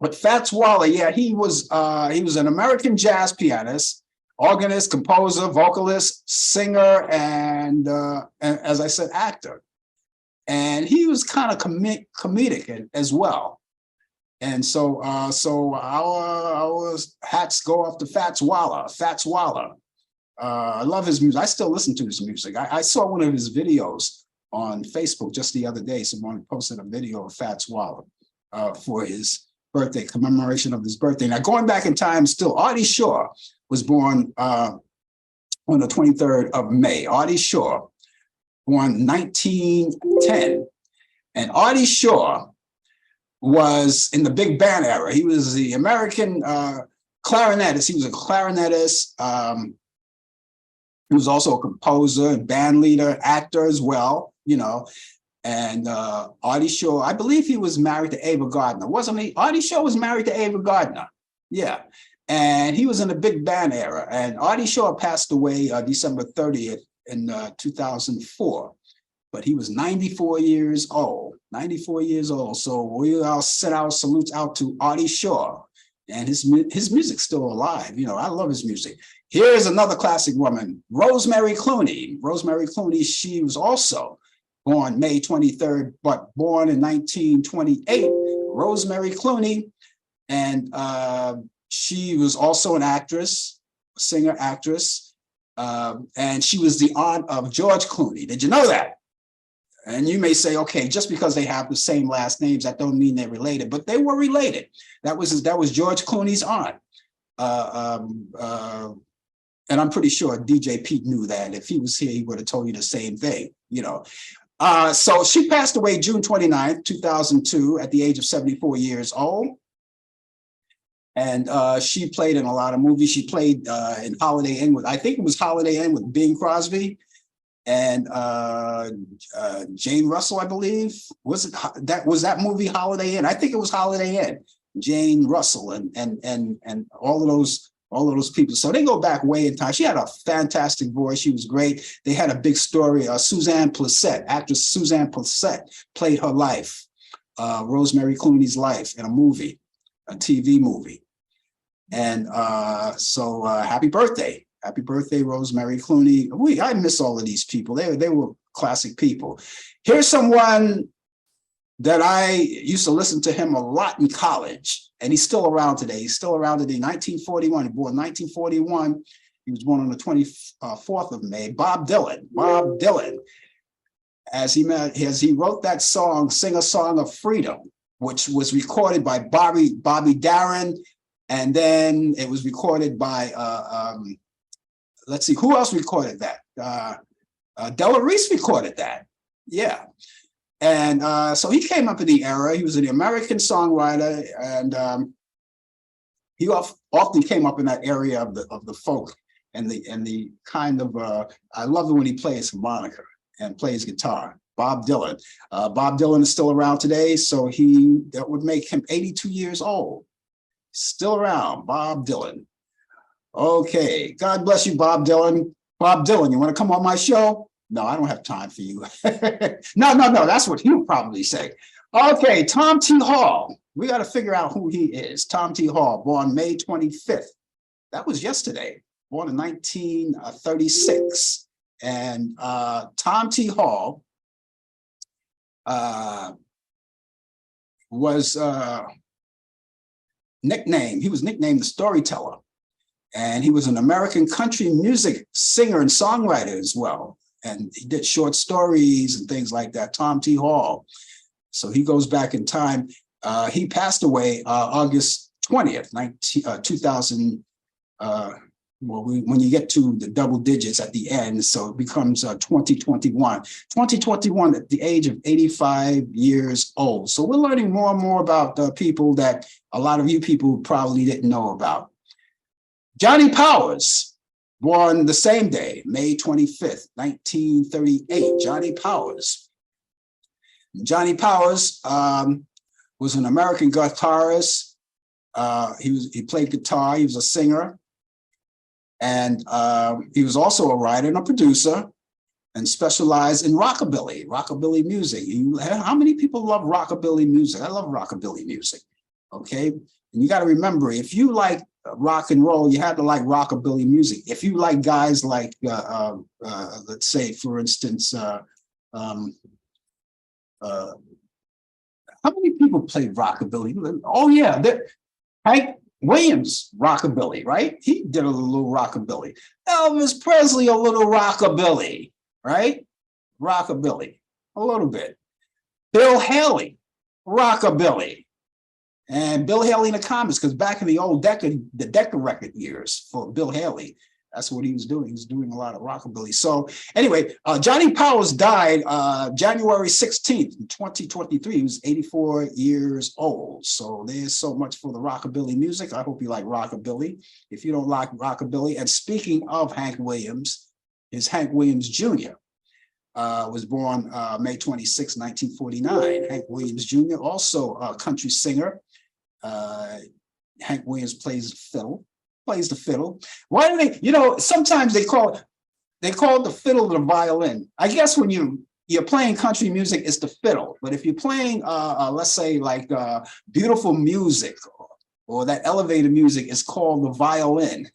Speaker 2: But Fats Waller, yeah, he was an American jazz pianist, organist, composer, vocalist, singer, and as I said, actor. And he was kind of comedic as well. And so our hats go off to Fats Waller. Fats Waller. I love his music. I still listen to his music. I saw one of his videos on Facebook just the other day. Someone posted a video of Fats Waller for his birthday, commemoration of his birthday. Now, going back in time still, Artie Shaw was born on the 23rd of May. Artie Shaw, born 1910. And Artie Shaw was in the big band era. He was the American clarinetist. He was a clarinetist. He was also a composer and band leader, actor as well, you know. And Artie Shaw, I believe he was married to Ava Gardner, wasn't he? Artie Shaw was married to Ava Gardner, yeah. And he was in the big band era. And Artie Shaw passed away December 30th in 2004. But he was 94 years old, 94 years old. So we all send our salutes out to Artie Shaw. And his music's still alive. You know, I love his music. Here's another classic woman, Rosemary Clooney. Rosemary Clooney, she was also born May 23rd, but born in 1928, Rosemary Clooney. And she was also an actress, singer, actress. And she was the aunt of George Clooney. Did you know that? And you may say, okay, just because they have the same last names, that don't mean they're related, but they were related. That was George Clooney's aunt. And I'm pretty sure DJ Pete knew that. If he was here, he would have told you the same thing, you know. So she passed away June 29th, 2002, at the age of 74 years old. And she played in a lot of movies. She played in Holiday Inn with, I think it was Holiday Inn with Bing Crosby and Jane Russell, I believe. Was that movie Holiday Inn? I think it was Holiday Inn. Jane Russell and all of those people. So they go back way in time. She had a fantastic voice. She was great. They had a big story. Suzanne Plessette, actress Suzanne Plessette, played her life, Rosemary Clooney's life in a movie, a TV movie. And so happy birthday. Happy birthday, Rosemary Clooney. I miss all of these people. They were classic people. Here's someone that I used to listen to him a lot in college, and he's still around today. He's still around today. 1941, he born 1941. He was born on the 24th of May. Bob Dylan. Bob Dylan. as he wrote that song, Sing a Song of Freedom, which was recorded by Bobby Darin, and then it was recorded by let's see, who else recorded that? Della Reese recorded that. Yeah. And so he came up in the era. He was an American songwriter, and he often came up in that area of the folk and the kind of I love it when he plays harmonica and plays guitar. Bob Dylan. Bob Dylan is still around today, so that would make him 82 years old. Still around, Bob Dylan. Okay, God bless you, Bob Dylan. Bob Dylan, you want to come on my show? No, I don't have time for you. No, that's what he would probably say. Okay, Tom T. Hall. We got to figure out who he is. Tom T. Hall, born May 25th. That was yesterday, born in 1936. And Tom T. Hall was nicknamed the Storyteller. And he was an American country music singer and songwriter as well. And he did short stories and things like that, Tom T. Hall. So he goes back in time. He passed away August 20th, 2000. When you get to the double digits at the end, so it becomes 2021. 2021 at the age of 85 years old. So we're learning more and more about people that a lot of you people probably didn't know about. Johnny Powers, born the same day, May 25th, 1938. Johnny Powers. Johnny Powers was an American guitarist. He played guitar. He was a singer, and he was also a writer and a producer, and specialized in rockabilly music. How many people love rockabilly music? I love rockabilly music. Okay, and you got to remember, if you like rock and roll, you have to like rockabilly music. If you like guys like, let's say, for instance, how many people played rockabilly? Oh yeah, Hank Williams, rockabilly, right? He did a little rockabilly. Elvis Presley, a little rockabilly, right? Rockabilly, a little bit. Bill Haley, rockabilly. And Bill Haley in the comments, because back in the old the Decca record years for Bill Haley, that's what he was doing. He was doing a lot of rockabilly. So anyway, Johnny Powers died January 16th, 2023. He was 84 years old. So there's so much for the rockabilly music. I hope you like rockabilly. If you don't like rockabilly, and speaking of Hank Williams, is Hank Williams Jr. Was born May 26, 1949. Hank Williams Jr., also a country singer. Hank Williams plays the fiddle. Why do they, sometimes they call the fiddle the violin. I guess when you're playing country music, it's the fiddle. But if you're playing, let's say, like beautiful music or that elevator music, it's called the violin.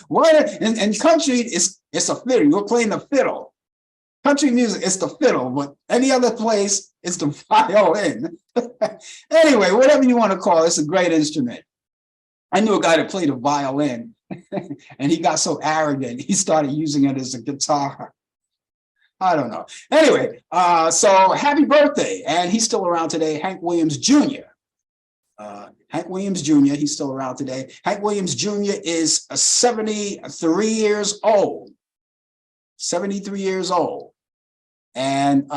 Speaker 2: Why in country, it's a fiddle. You're playing the fiddle. Country music, it's the fiddle, but any other place, it's the violin. Anyway, whatever you want to call it, it's a great instrument. I knew a guy that played a violin, and he got so arrogant, he started using it as a guitar. I don't know. Anyway, so happy birthday, and he's still around today, Hank Williams Jr. Hank Williams Jr., he's still around today. Hank Williams Jr. is 73 years old. 73 years old. And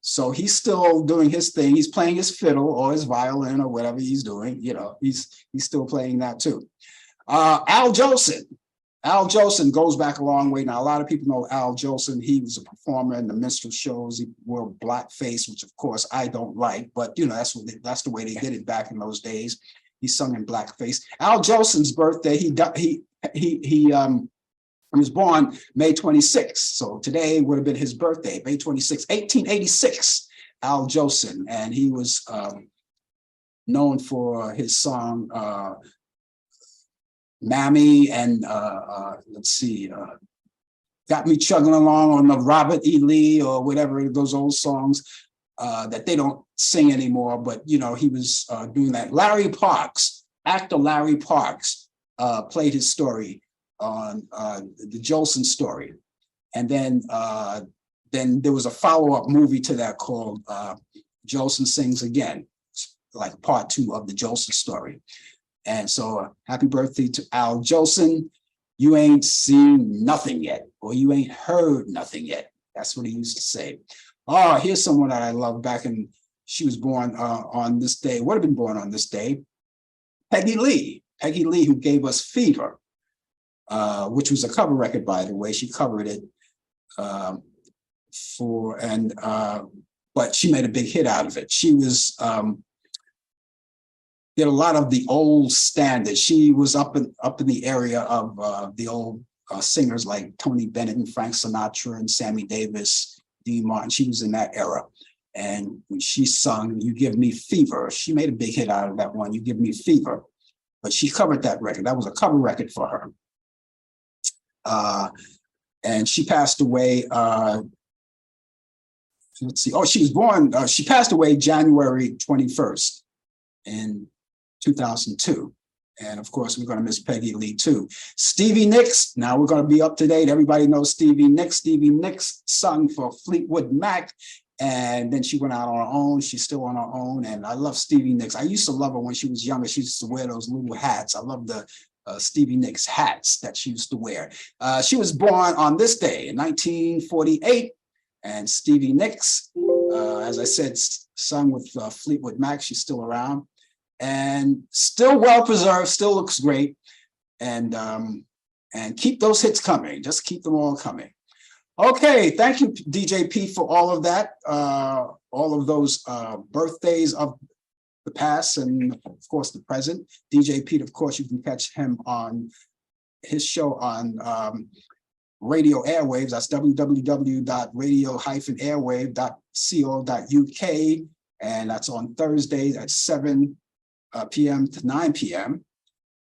Speaker 2: so he's still doing his thing. He's playing his fiddle or his violin or whatever he's doing. He's still playing that too. Al Jolson. Al Jolson goes back a long way. Now, a lot of people know Al Jolson. He was a performer in the minstrel shows. He wore blackface, which of course I don't like, but that's the way they did it back in those days. He sung in blackface. Al Jolson's birthday, he was born May 26th. So today would have been his birthday, May 26th, 1886, Al Jolson. And he was known for his song, Mammy, and let's see, Got Me Chugging Along on the Robert E. Lee or whatever, those old songs that they don't sing anymore. But, he was doing that. Larry Parks, actor Larry Parks, played his story on the Jolson story. And then there was a follow-up movie to that called Jolson Sings Again, like part 2 of the Jolson story. And so happy birthday to Al Jolson. You ain't seen nothing yet, or you ain't heard nothing yet. That's what he used to say. Oh, here's someone that I love back in, she was born on this day, would have been born on this day. Peggy Lee, who gave us Fever, which was a cover record, by the way. She covered it but she made a big hit out of it. She was, did a lot of the old standards. She was up in the area of the old singers like Tony Bennett and Frank Sinatra and Sammy Davis, Dean Martin. She was in that era. And when she sung You Give Me Fever, she made a big hit out of that one, You Give Me Fever. But she covered that record. That was a cover record for her. And she passed away, let's see, she was born, she passed away January 21st in 2002. And of course, we're going to miss Peggy Lee too. Stevie Nicks, now we're going to be up to date. Everybody knows Stevie Nicks. Stevie Nicks sung for Fleetwood Mac, and then she went out on her own. She's still on her own, and I love Stevie Nicks. I used to love her when she was younger. She used to wear those little hats. I love the Stevie Nicks hats that she used to wear. She was born on this day in 1948, and Stevie Nicks, as I said, sung with Fleetwood Mac. She's still around and still well preserved, still looks great. And keep those hits coming. Just keep them all coming. Okay, thank you, DJ Pete, for all of that, all of those birthdays of the past and of course the present. DJ Pete, of course, you can catch him on his show on radio airwaves. That's www.radio-airwave.co.uk, and that's on Thursdays at 7 p.m. to 9 p.m.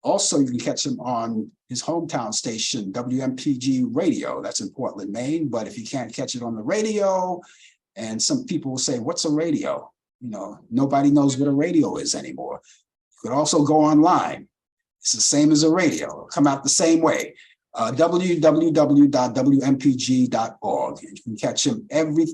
Speaker 2: Also, you can catch him on his hometown station, WMPG Radio. That's in Portland, Maine. But if you can't catch it on the radio, and some people will say, what's a radio? You know, nobody knows what a radio is anymore. You could also go online. It's the same as a radio. It'll come out the same way. www.wmpg.org. You can catch him every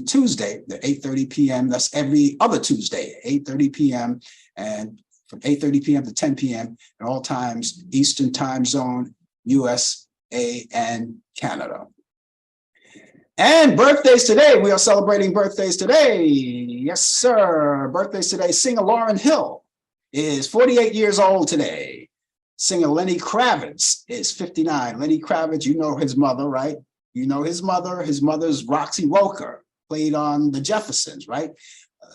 Speaker 2: Tuesday at 8:30 p.m. That's every other Tuesday, 8:30 p.m. and from 8:30 p.m. to 10 p.m. at all times, Eastern Time Zone, USA and Canada. And birthdays today. We are celebrating birthdays today. Yes, sir. Birthdays today. Singer Lauryn Hill is 48 years old today. Singer Lenny Kravitz is 59. Lenny Kravitz, you know his mother, right? You know his mother. His mother's Roxy Roker, played on The Jeffersons, right?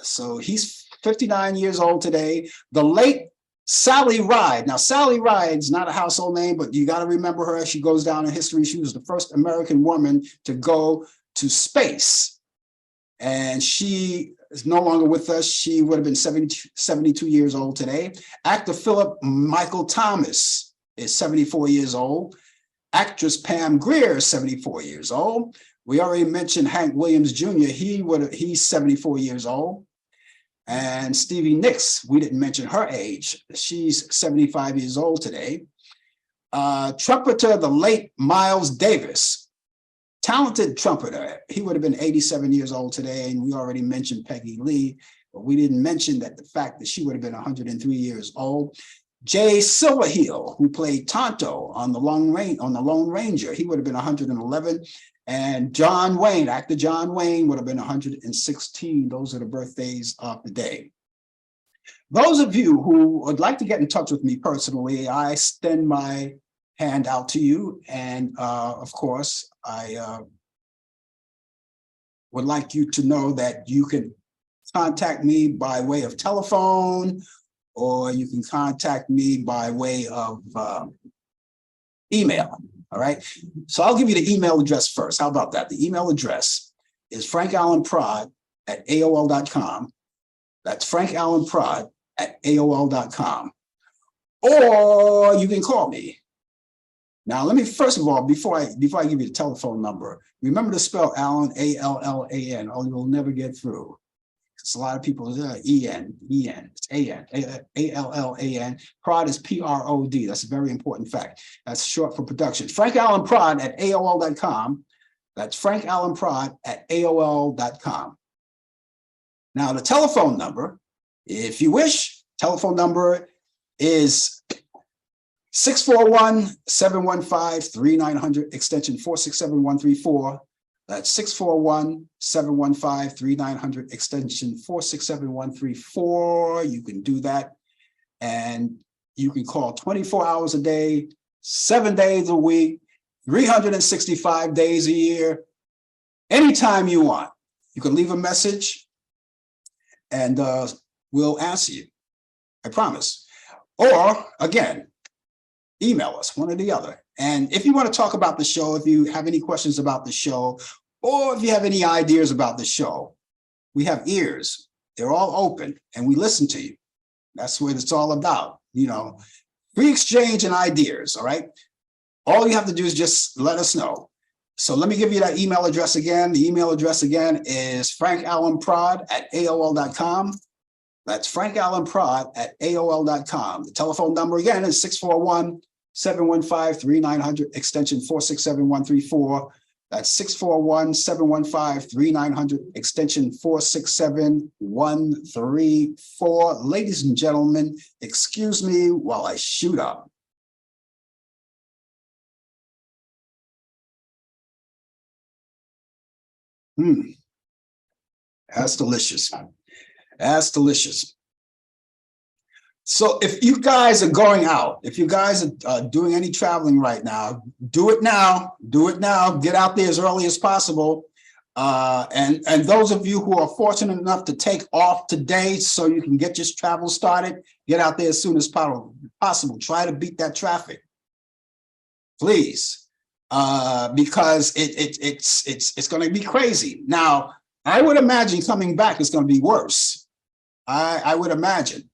Speaker 2: So he's 59 years old today. The late Sally Ride. Now, Sally Ride's not a household name, but you got to remember her. She goes down in history. She was the first American woman to go to space. And she is no longer with us. She would have been 72 years old today. Actor Philip Michael Thomas is 74 years old. Actress Pam Grier is 74 years old. We already mentioned Hank Williams Jr. He's 74 years old. And Stevie Nicks, we didn't mention her age. She's 75 years old today. Trumpeter, the late Miles Davis, talented trumpeter. He would have been 87 years old today. And we already mentioned Peggy Lee, but we didn't mention that the fact that she would have been 103 years old. Jay Silverheel, who played Tonto on the Lone Ranger, he would have been 111. And John Wayne, actor John Wayne, would have been 116. Those are the birthdays of the day. Those of you who would like to get in touch with me personally, I extend my hand out to you. And of course, I would like you to know that you can contact me by way of telephone, or you can contact me by way of email. All right. So I'll give you the email address first. How about that? The email address is frankallenprod@aol.com. That's frankallenprod@aol.com. Or you can call me. Now, let me, first of all, before I give you the telephone number, remember to spell Allan, A-L-L-A-N, or you'll never get through. It's a lot of people, E-N, it's A-N, A-L-L-A-N. Prod is P-R-O-D. That's a very important fact. That's short for production. frankallenprod@aol.com. That's frankallenprod at AOL.com. Now, the telephone number, if you wish, telephone number is 641-715-3900, extension 467134. That's 641-715-3900, extension 467134. You can do that. And you can call 24 hours a day, 7 days a week, 365 days a year, anytime you want. You can leave a message and we'll answer you. I promise. Or again, email us, one or the other. And if you want to talk about the show, if you have any questions about the show, or if you have any ideas about the show, we have ears. They're all open and we listen to you. That's what it's all about. You know, free exchange and ideas. All right. All you have to do is just let us know. So let me give you that email address again. The email address again is frankallenprod at AOL.com. That's frankallenprod at AOL.com. The telephone number again is 641-715-3900, extension 467134. That's 641-715-3900, extension 467-134. Ladies and gentlemen, excuse me while I shoot up. That's delicious. That's delicious. So if you guys are going out, if you guys are doing any traveling right now, do it now. Do it now. Get out there as early as possible. And those of you who are fortunate enough to take off today so you can get your travel started, get out there as soon as possible. Try to beat that traffic, please, because it's going to be crazy. Now, I would imagine coming back is going to be worse. I would imagine.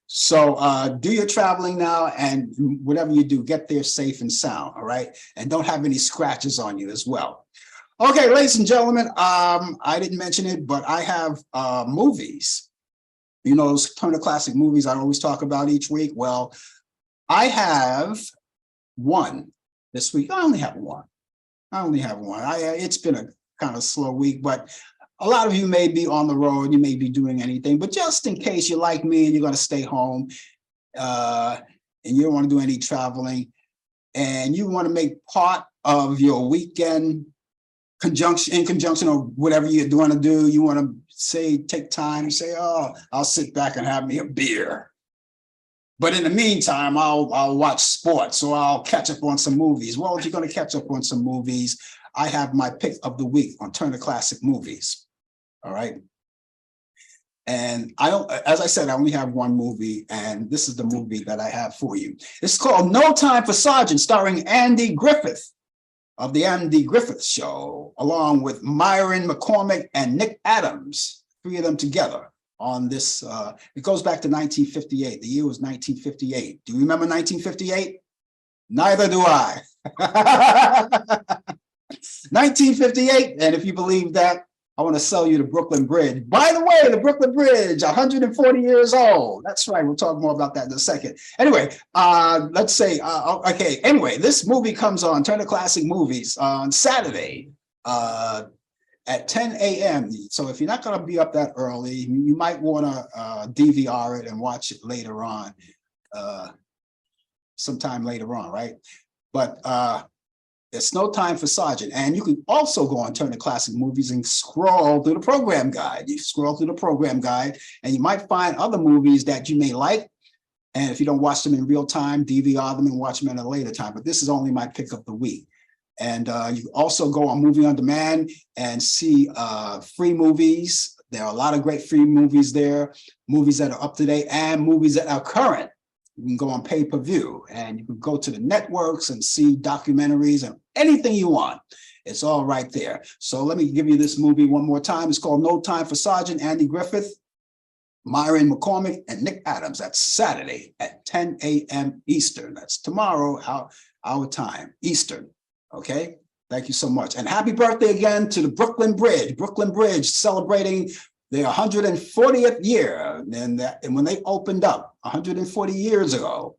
Speaker 2: So do your traveling now, and whatever you do, get there safe and sound, all right? And don't have any scratches on you as well. Okay, ladies and gentlemen, I didn't mention it, but I have movies. You know, those Turner Classic movies I always talk about each week. Well, I have one this week. I only have one. It's been a kind of slow week, but a lot of you may be on the road, you may be doing anything, but just in case you're like me and you're going to stay home and you don't want to do any traveling and you want to make part of your weekend in conjunction or whatever you're going to do, you want to say, take time and say, oh, I'll sit back and have me a beer. But in the meantime, I'll watch sports or I'll catch up on some movies. Well, if you're going to catch up on some movies, I have my pick of the week on Turner Classic Movies. All right. And as I said, I only have one movie, and this is the movie that I have for you. It's called No Time for Sergeant, starring Andy Griffith of the Andy Griffith Show, along with Myron McCormick and Nick Adams, three of them together on this. It goes back to 1958. The year was 1958. Do you remember 1958? Neither do I. 1958, and if you believe that, I want to sell you the Brooklyn Bridge. By the way, the Brooklyn Bridge, 140 years old. That's right. We'll talk more about that in a second. Anyway, let's say, okay. Anyway, this movie comes on Turner Classic Movies on Saturday at 10 a.m. So if you're not going to be up that early, you might want to DVR it and watch it later on, sometime later on, right? But it's No Time for Sergeant. And you can also go on Turner Classic Movies and scroll through the program guide. You scroll through the program guide and you might find other movies that you may like. And if you don't watch them in real time, DVR them and watch them at a later time. But this is only my pick of the week. And you also go on Movie on Demand and see free movies. There are a lot of great free movies there, movies that are up to date and movies that are current. You can go on pay-per-view and you can go to the networks and see documentaries and anything you want. It's all right there. So let me give you this movie one more time. It's called No Time for Sergeant, Andy Griffith, Myron McCormick, and Nick Adams. That's Saturday at 10 a.m. Eastern. That's tomorrow, our time, Eastern. Okay? Thank you so much. And happy birthday again to the Brooklyn Bridge. Brooklyn Bridge celebrating their 140th year. And when they opened up 140 years ago,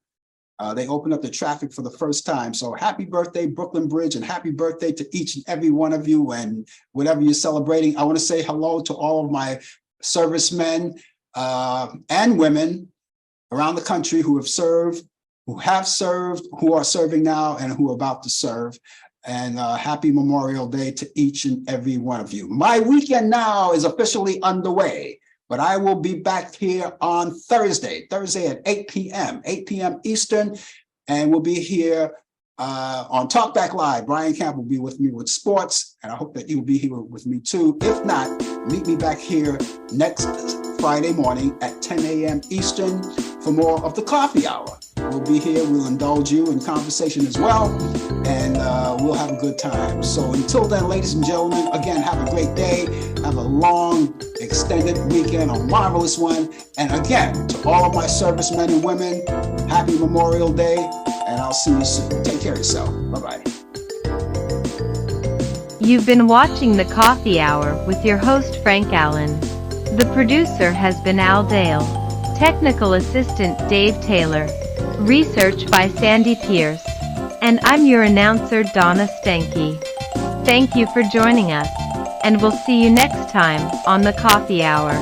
Speaker 2: They opened up the traffic for the first time. So happy birthday, Brooklyn Bridge, and happy birthday to each and every one of you. And whatever you're celebrating, I want to say hello to all of my servicemen and women around the country who have served, who are serving now, and who are about to serve. And happy Memorial Day to each and every one of you. My weekend now is officially underway, but I will be back here on Thursday at 8 p.m. Eastern, and we'll be here on Talkback Live. Brian Camp will be with me with sports, and I hope that you'll be here with me too. If not, meet me back here next Friday morning at 10 a.m. Eastern for more of the coffee hour. We'll be here. We'll indulge you in conversation as well, and we'll have a good time. So until then, ladies and gentlemen, again, have a great day. Have a long, extended weekend, a marvelous one. And again, to all of my servicemen and women, happy Memorial Day, and I'll see you soon. Take care of yourself. Bye-bye.
Speaker 1: You've been watching The Coffee Hour with your host, Frank Allan. The producer has been Al Dale. Technical assistant, Dave Taylor. Research by Sandy Pierce. And I'm your announcer, Donna Stenke. Thank you for joining us, and we'll see you next time on The Coffee Hour.